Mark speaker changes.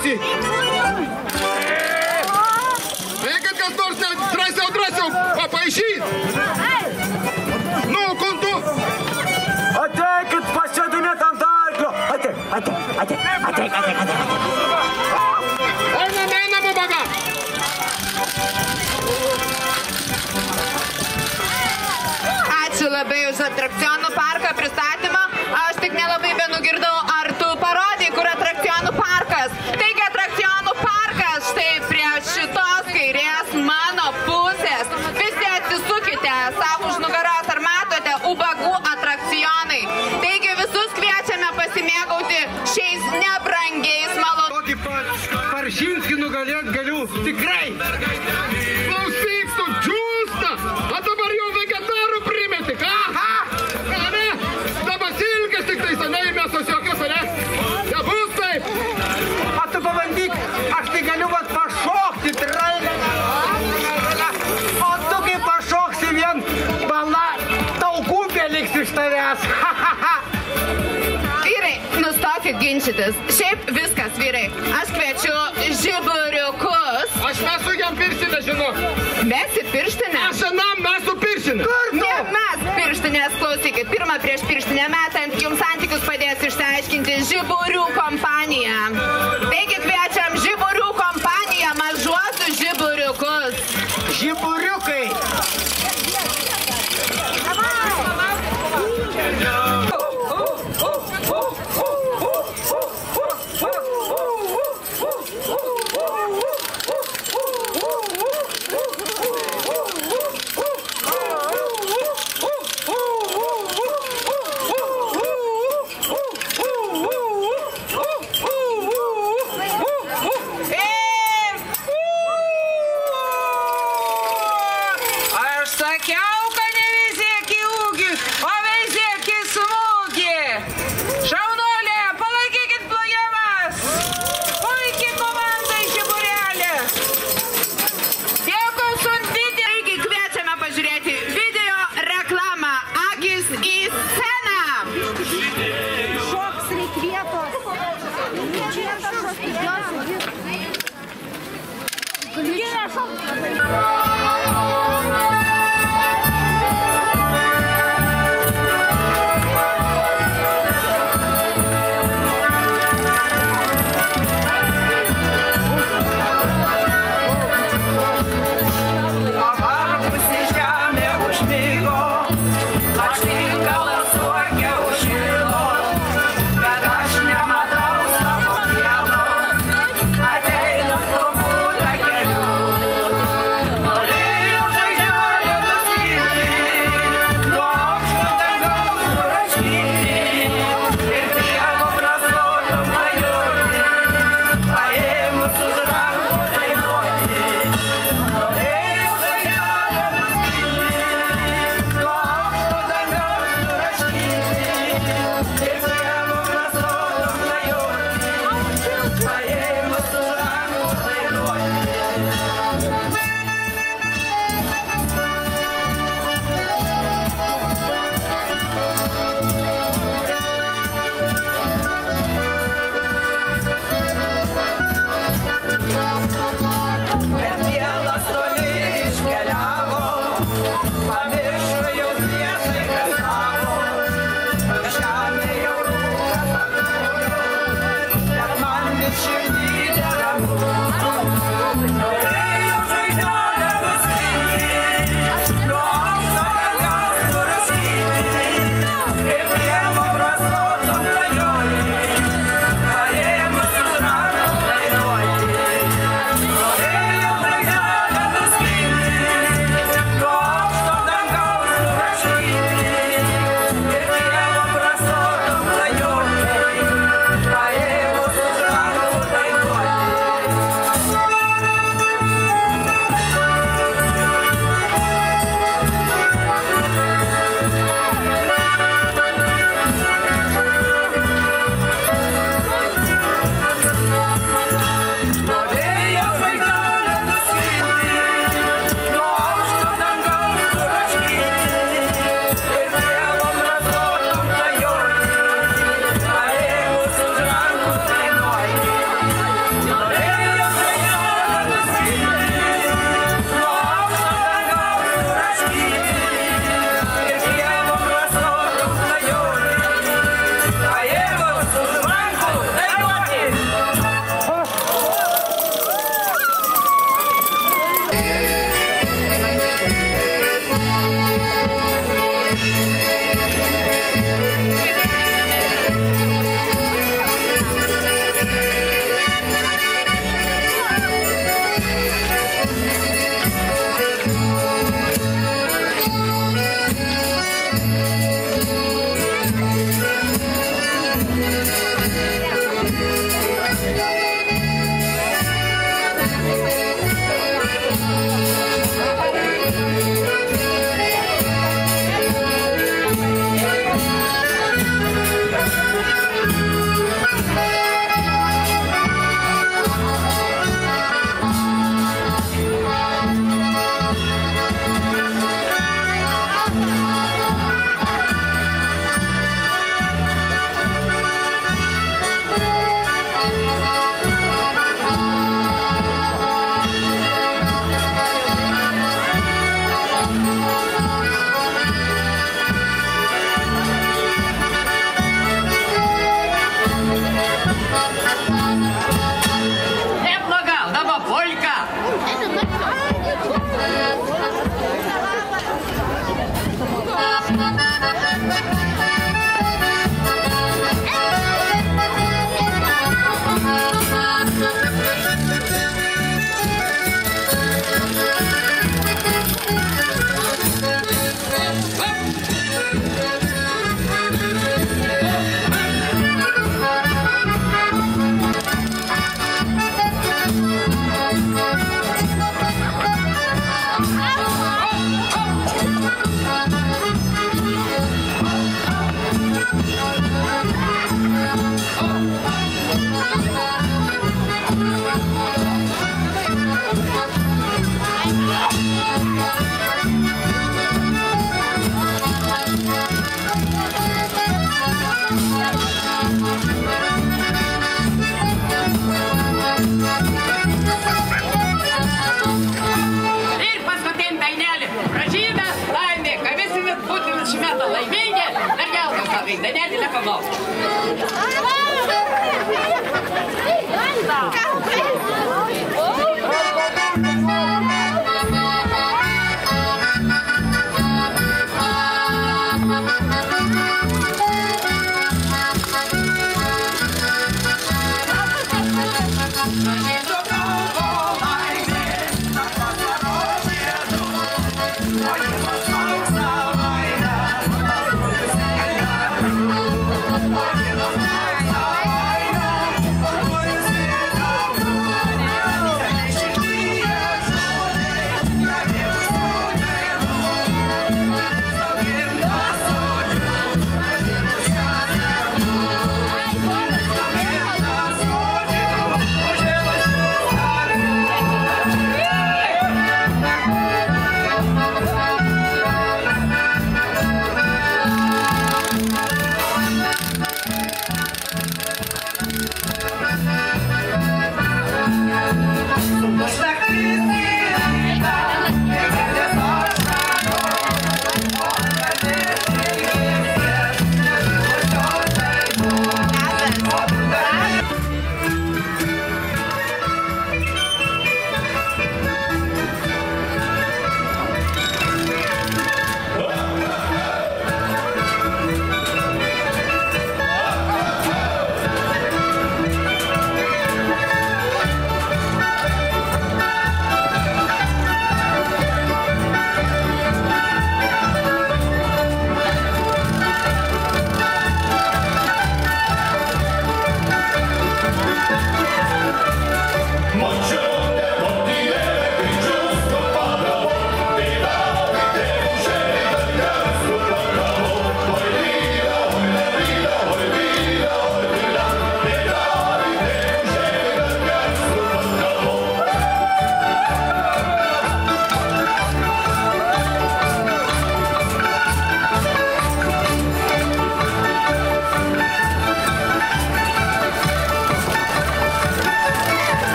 Speaker 1: nosį. Eikit kas nors drąsiau, papaišyt. Nu, kuntu.
Speaker 2: Ateikit, pasėdinėt ant arklio. Ateik.
Speaker 1: Einam, ubaga.
Speaker 3: Ačiū labai už atrakcionų parką pristatymą. Aš tik nelabai benugirdau, ar tu parodai, kur atrakcionų parkas. Taigi atrakcionų parkas štai prie šitos kairės mano pusės. Visi atsisukite savo už nugaros, ar matote ubagų atrakcionai. Taigi visus kviečiame pasimėgauti šiais nebrangiais malonumais.
Speaker 4: Tokį Paršinskį nugalėt galiu tikrai.
Speaker 1: Klausyk, tu džiūsta. O dabar jau vegetarų primeti, ką? Ne? Dabar silkės tik tai seniai mėsos jokios, ne? Nebus taip.
Speaker 4: O tu pabandyk, aš tai galiu vat pašokti. O tu kaip pašoksi vien bala, taukų beliks iš tavęs.
Speaker 3: Vyrai, nustokit ginčytis. Šiaip viskas, vyrai. Aš kviečiu žiburiukus.
Speaker 1: Aš mesu jam pirštinę, žinau.
Speaker 3: Mesit pirštinę?
Speaker 1: Aš anam mesu pirštinę.
Speaker 3: Ne, mes pirštinės, klausykit. Pirmą prieš pirštinę metant jums santykius padės išsiaiškinti žiburių kompanija. Taigi kviečiam žiburių kompaniją, mažuosius žiburiukus.
Speaker 4: Žiburiukai.
Speaker 5: Ir paskutinį dainelį. Pražymę, laimė, kad visi būtume šimeta laimingi, mergelkas labai, dainelį nekamau.
Speaker 3: Ką?